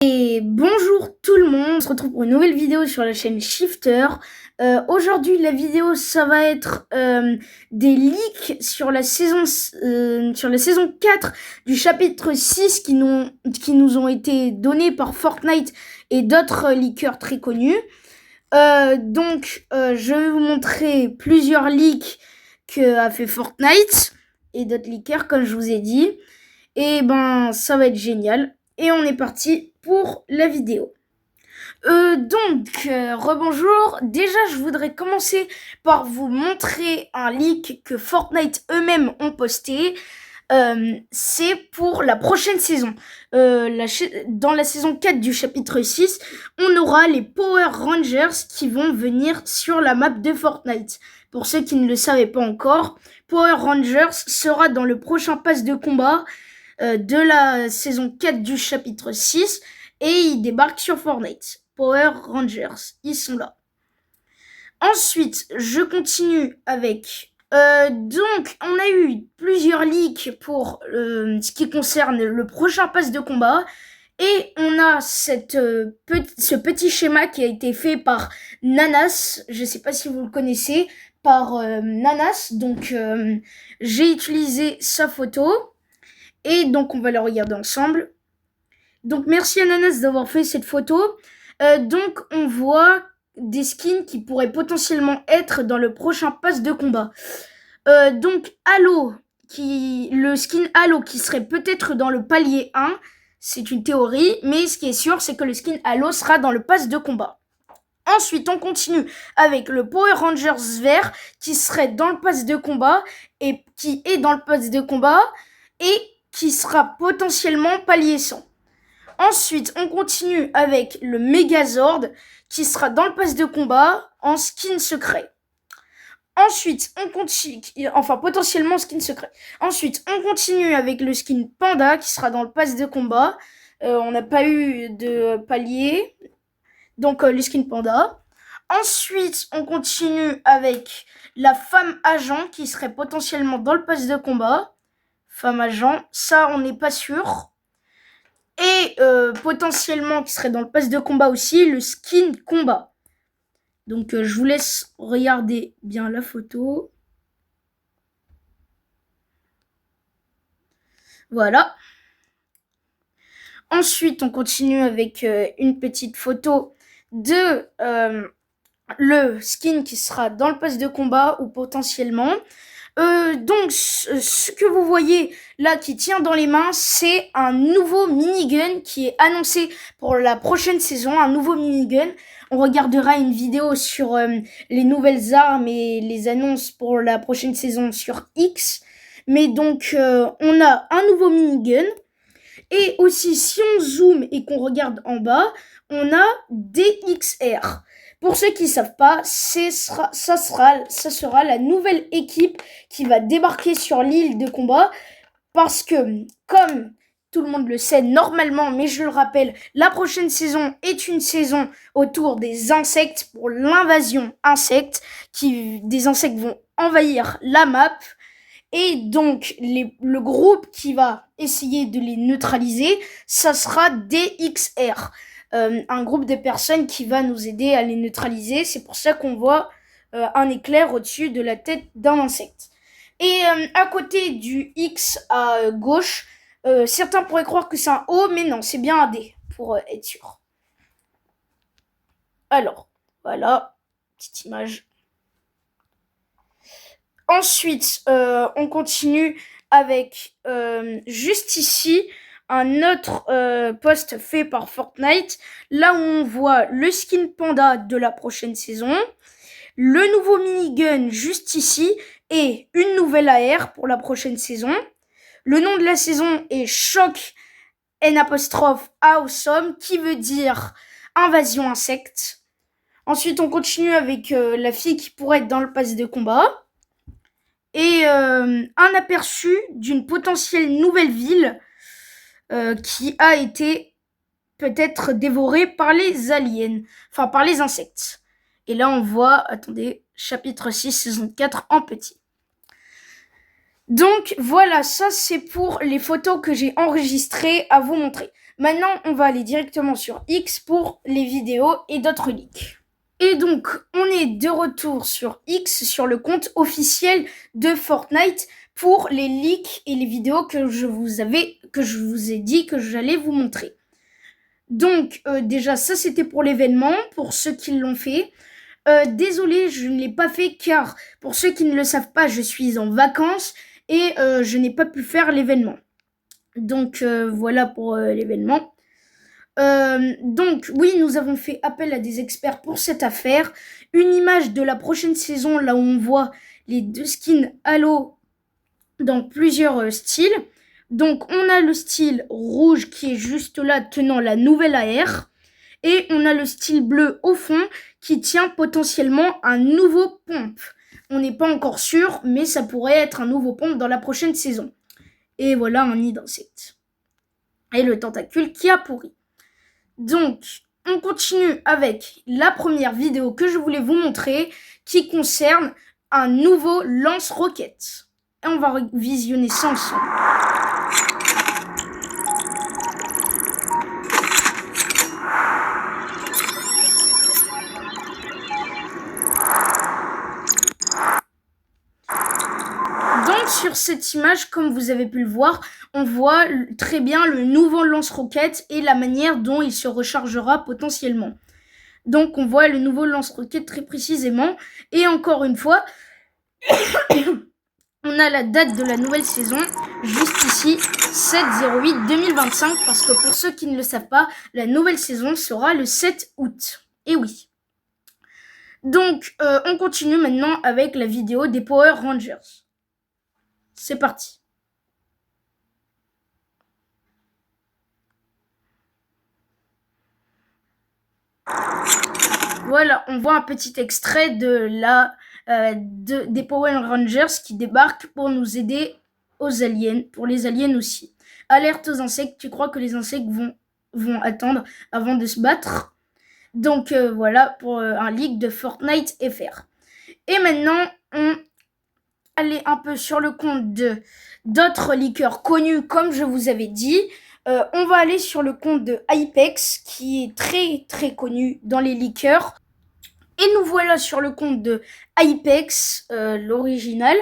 Et bonjour tout le monde, on se retrouve pour une nouvelle vidéo sur la chaîne Shifter. Aujourd'hui la vidéo ça va être des leaks sur la saison 4 du chapitre 6 qui nous ont été donnés par Fortnite et d'autres leakers très connus. Je vais vous montrer plusieurs leaks qu'a fait Fortnite et d'autres leakers comme je vous ai dit. Et ça va être génial. Et on est parti pour la vidéo. Rebonjour. Déjà, je voudrais commencer par vous montrer un leak que Fortnite eux-mêmes ont posté. C'est pour la prochaine saison. Dans la saison 4 du chapitre 6, on aura les Power Rangers qui vont venir sur la map de Fortnite. Pour ceux qui ne le savaient pas encore, Power Rangers sera dans le prochain pass de combat de la saison 4 du chapitre 6 et ils débarquent sur Fortnite. Power Rangers, ils sont là. Ensuite, je continue avec... on a eu plusieurs leaks pour ce qui concerne le prochain pass de combat. Et on a ce petit schéma qui a été fait par Nanas. Je ne sais pas si vous le connaissez. Par Nanas. J'ai utilisé sa photo. Et donc, on va la regarder ensemble. Donc, merci à Nanas d'avoir fait cette photo. On voit des skins qui pourraient potentiellement être dans le prochain pass de combat. Le skin Halo qui serait peut-être dans le palier 1, c'est une théorie, mais ce qui est sûr, c'est que le skin Halo sera dans le pass de combat. Ensuite, on continue avec le Power Rangers vert qui serait dans le pass de combat et qui est dans le pass de combat et qui sera potentiellement palier 100. Ensuite, on continue avec le Megazord qui sera dans le pass de combat en skin secret. Ensuite, on continue, potentiellement skin secret. Ensuite, on continue avec le skin Panda qui sera dans le pass de combat. On n'a pas eu de palier, donc le skin Panda. Ensuite, on continue avec la femme agent qui serait potentiellement dans le pass de combat. Femme agent, ça on n'est pas sûr. Et potentiellement qui serait dans le pass de combat aussi, le skin combat. Donc je vous laisse regarder bien la photo. Voilà. Ensuite, on continue avec une petite photo de le skin qui sera dans le pass de combat ou potentiellement. Ce que vous voyez là qui tient dans les mains, c'est un nouveau minigun qui est annoncé pour la prochaine saison, un nouveau minigun. On regardera une vidéo sur les nouvelles armes et les annonces pour la prochaine saison sur X. Mais on a un nouveau minigun. Et aussi, si on zoome et qu'on regarde en bas, on a DXR. Pour ceux qui ne savent pas, ça sera la nouvelle équipe qui va débarquer sur l'île de combat. Parce que, comme tout le monde le sait normalement, mais je le rappelle, la prochaine saison est une saison autour des insectes pour l'invasion insectes. Des insectes vont envahir la map. Et donc, le groupe qui va essayer de les neutraliser, ça sera DXR. Un groupe de personnes qui va nous aider à les neutraliser. C'est pour ça qu'on voit un éclair au-dessus de la tête d'un insecte. Et à côté du X à gauche, certains pourraient croire que c'est un O, mais non, c'est bien un D, pour être sûr. Alors, voilà, petite image. Ensuite, on continue avec juste ici un autre post fait par Fortnite, là où on voit le skin Panda de la prochaine saison, le nouveau minigun juste ici et une nouvelle AR pour la prochaine saison. Le nom de la saison est Shock N''Awesome qui veut dire invasion insecte. Ensuite, on continue avec la fille qui pourrait être dans le pass de combat. Et un aperçu d'une potentielle nouvelle ville qui a été peut-être dévorée par les aliens, enfin par les insectes. Et là on voit, attendez, chapitre 6, saison 4 en petit. Donc voilà, ça c'est pour les photos que j'ai enregistrées à vous montrer. Maintenant, on va aller directement sur X pour les vidéos et d'autres leaks. Et donc, on est de retour sur X, sur le compte officiel de Fortnite pour les leaks et les vidéos que je vous ai dit que j'allais vous montrer. Donc, déjà, ça c'était pour l'événement, pour ceux qui l'ont fait. Désolé, je ne l'ai pas fait car, pour ceux qui ne le savent pas, je suis en vacances et je n'ai pas pu faire l'événement. Donc, voilà pour l'événement. Donc, oui, nous avons fait appel à des experts pour cette affaire. Une image de la prochaine saison, là où on voit les 2 skins Halo dans plusieurs styles. Donc, on a le style rouge qui est juste là, tenant la nouvelle AR. Et on a le style bleu au fond qui tient potentiellement un nouveau pompe. On n'est pas encore sûr, mais ça pourrait être un nouveau pompe dans la prochaine saison. Et voilà un nid d'insectes. Et le tentacule qui a pourri. Donc, on continue avec la première vidéo que je voulais vous montrer qui concerne un nouveau lance-roquettes. Et on va visionner ça ensemble. Donc sur cette image, comme vous avez pu le voir, on voit très bien le nouveau lance-roquettes et la manière dont il se rechargera potentiellement. Donc on voit le nouveau lance-roquettes très précisément. Et encore une fois, on a la date de la nouvelle saison, juste ici, 7/08/2025, parce que pour ceux qui ne le savent pas, la nouvelle saison sera le 7 août. Et oui. Donc, on continue maintenant avec la vidéo des Power Rangers. C'est parti. Voilà, on voit un petit extrait de des Power Rangers qui débarquent pour nous aider aux aliens, pour les aliens aussi. Alerte aux insectes, tu crois que les insectes vont attendre avant de se battre? Donc voilà pour un leak de Fortnite FR. Et maintenant, on aller un peu sur le compte d'autres leakers connus, comme je vous avais dit. On va aller sur le compte de Hypex, qui est très très connu dans les leakers. Et nous voilà sur le compte de Hypex, l'original,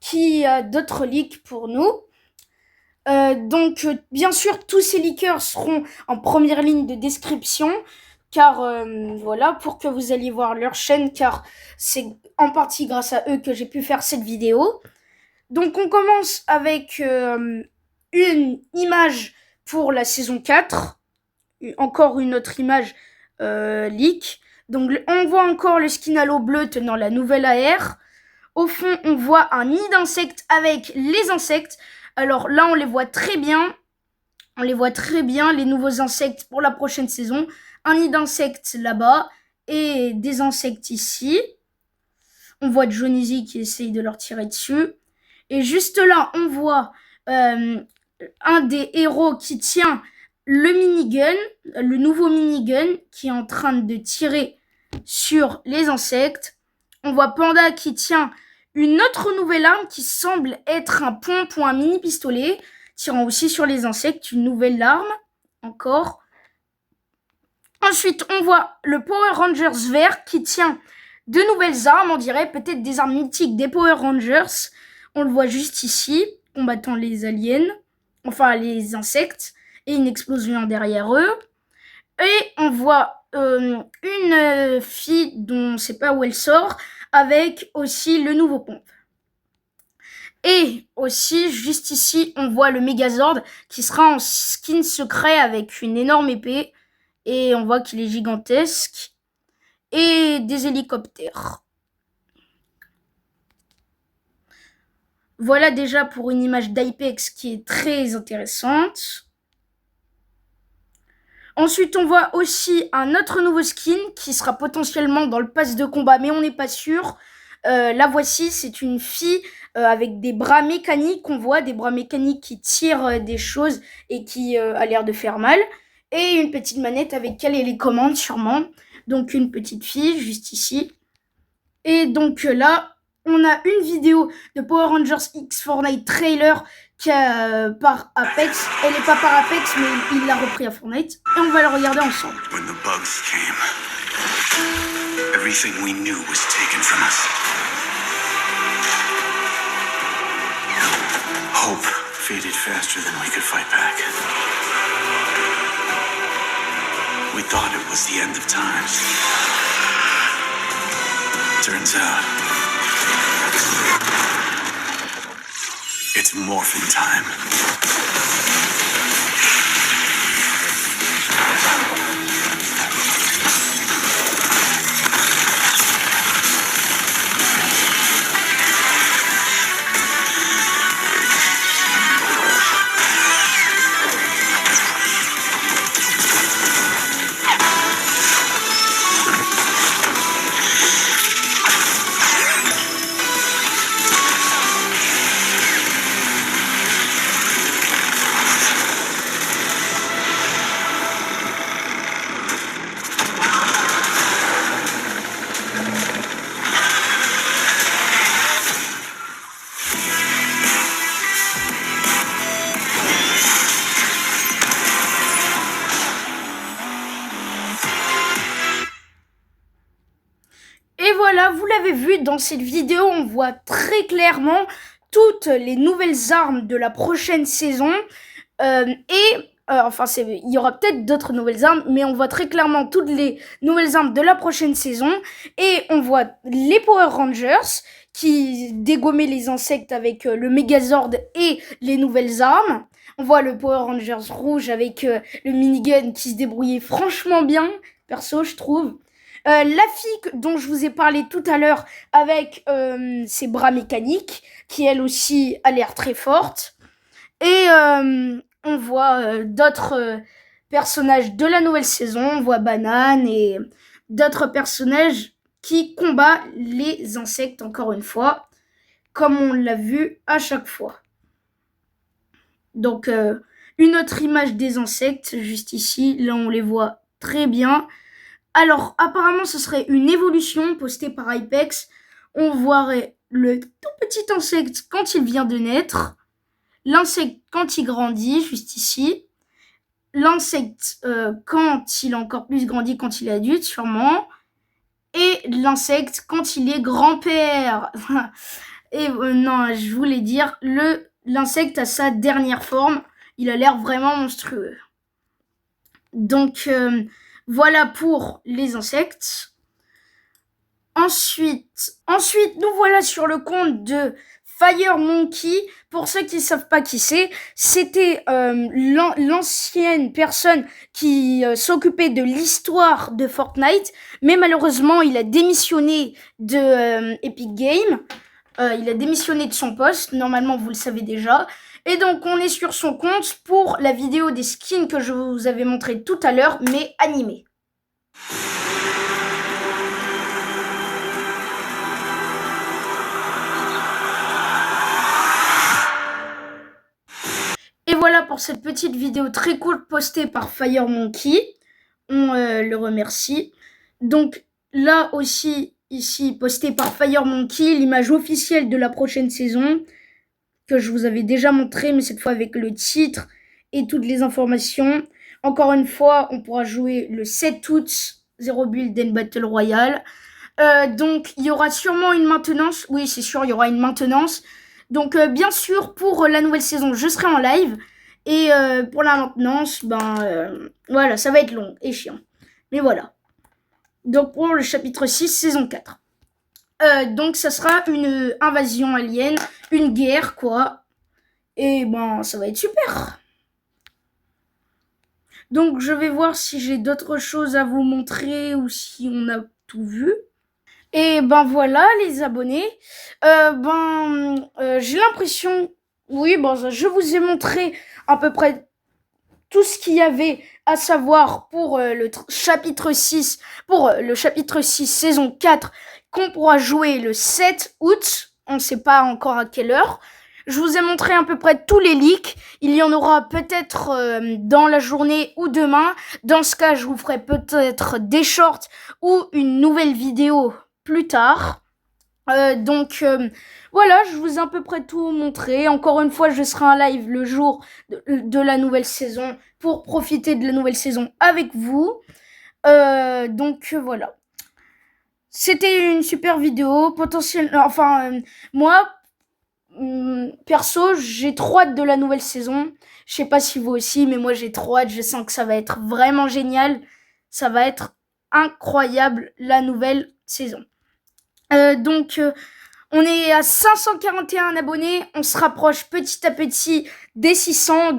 qui a d'autres leaks pour nous. Donc, bien sûr, tous ces leakers seront en première ligne de description, car voilà, pour que vous alliez voir leur chaîne, car c'est en partie grâce à eux que j'ai pu faire cette vidéo. Donc, on commence avec une image pour la saison 4, encore une autre image leak. Donc, on voit encore le skin Halo bleu tenant la nouvelle AR. Au fond, on voit un nid d'insectes avec les insectes. Alors là, on les voit très bien. On les voit très bien, les nouveaux insectes pour la prochaine saison. Un nid d'insectes là-bas et des insectes ici. On voit Johnny Z qui essaye de leur tirer dessus. Et juste là, on voit un des héros qui tient le minigun, le nouveau minigun qui est en train de tirer sur les insectes. On voit Panda qui tient une autre nouvelle arme qui semble être un pompe ou un mini pistolet, tirant aussi sur les insectes, une nouvelle arme, encore. Ensuite, on voit le Power Rangers vert qui tient de nouvelles armes, on dirait peut-être des armes mythiques des Power Rangers. On le voit juste ici, combattant les aliens, enfin les insectes, et une explosion derrière eux. Et on voit une fille dont on ne sait pas où elle sort, avec aussi le nouveau pompe. Et aussi, juste ici, on voit le Megazord qui sera en skin secret avec une énorme épée. Et on voit qu'il est gigantesque. Et des hélicoptères. Voilà déjà pour une image d'Hypex qui est très intéressante. Ensuite, on voit aussi un autre nouveau skin qui sera potentiellement dans le pass de combat, mais on n'est pas sûr. La voici, c'est une fille avec des bras mécaniques. On voit des bras mécaniques qui tirent des choses et qui a l'air de faire mal. Et une petite manette avec elle et les commandes sûrement. Donc une petite fille juste ici. Et donc là, on a une vidéo de Power Rangers X Fortnite trailer par Apex. Elle est pas par Apex, mais il l'a repris à Fortnite. Et on va le regarder ensemble. When the bugs came, everything we knew was taken from us. Hope faded faster than we could fight back. We thought it was the end of times. Turns out, it's morphin' time. Et voilà, vous l'avez vu dans cette vidéo, on voit très clairement toutes les nouvelles armes de la prochaine saison. Il y aura peut-être d'autres nouvelles armes, mais on voit très clairement toutes les nouvelles armes de la prochaine saison. Et on voit les Power Rangers qui dégommaient les insectes avec le Megazord et les nouvelles armes. On voit le Power Rangers rouge avec le minigun qui se débrouillait franchement bien, perso je trouve. La fille dont je vous ai parlé tout à l'heure avec ses bras mécaniques, qui elle aussi a l'air très forte. Et on voit d'autres personnages de la nouvelle saison. On voit Banane et d'autres personnages qui combattent les insectes encore une fois, comme on l'a vu à chaque fois. Donc une autre image des insectes juste ici. Là on les voit très bien. Alors, apparemment, ce serait une évolution postée par Apex. On voirait le tout petit insecte quand il vient de naître, l'insecte quand il grandit, juste ici, l'insecte quand il a encore plus grandi, quand il est adulte, sûrement, et l'insecte quand il est grand-père. Et non, je voulais dire, l'insecte a sa dernière forme. Il a l'air vraiment monstrueux. Donc... voilà pour les insectes. Ensuite, nous voilà sur le compte de Fire Monkey. Pour ceux qui ne savent pas qui c'est, c'était l'ancienne personne qui s'occupait de l'histoire de Fortnite. Mais malheureusement, il a démissionné de Epic Games. Il a démissionné de son poste. Normalement, vous le savez déjà. Et donc, on est sur son compte pour la vidéo des skins que je vous avais montré tout à l'heure, mais animée. Et voilà pour cette petite vidéo très cool postée par Fire Monkey. On le remercie. Donc, là aussi, ici, postée par Fire Monkey, l'image officielle de la prochaine saison, que je vous avais déjà montré, mais cette fois avec le titre et toutes les informations. Encore une fois, on pourra jouer le 7 août, Zero Build and Battle Royale. Donc, il y aura sûrement une maintenance. Oui, c'est sûr, il y aura une maintenance. Donc, bien sûr, pour la nouvelle saison, je serai en live. Et pour la maintenance, voilà, ça va être long et chiant. Mais voilà. Donc, pour le chapitre 6, saison 4. Donc ça sera une invasion alien, une guerre quoi. Et ça va être super. Donc je vais voir si j'ai d'autres choses à vous montrer ou si on a tout vu. Et voilà les abonnés. J'ai l'impression, oui, je vous ai montré à peu près tout ce qu'il y avait à savoir pour le chapitre 6, saison 4, qu'on pourra jouer le 7 août. On ne sait pas encore à quelle heure. Je vous ai montré à peu près tous les leaks. Il y en aura peut-être dans la journée ou demain. Dans ce cas, je vous ferai peut-être des shorts ou une nouvelle vidéo plus tard. Voilà, je vous ai à peu près tout montré. Encore une fois, je serai en live le jour de la nouvelle saison pour profiter de la nouvelle saison avec vous. Voilà. C'était une super vidéo. Moi, perso, j'ai trop hâte de la nouvelle saison. Je sais pas si vous aussi, mais moi j'ai trop hâte. Je sens que ça va être vraiment génial. Ça va être incroyable la nouvelle saison. On est à 541 abonnés. On se rapproche petit à petit des 600.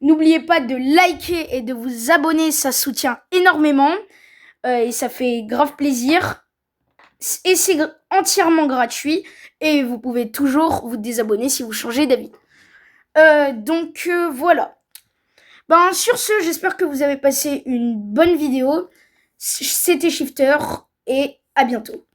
N'oubliez pas de liker et de vous abonner. Ça soutient énormément. Et ça fait grave plaisir. Et c'est entièrement gratuit. Et vous pouvez toujours vous désabonner si vous changez d'avis. Voilà. Sur ce, j'espère que vous avez passé une bonne vidéo. C'était Shifter et à bientôt.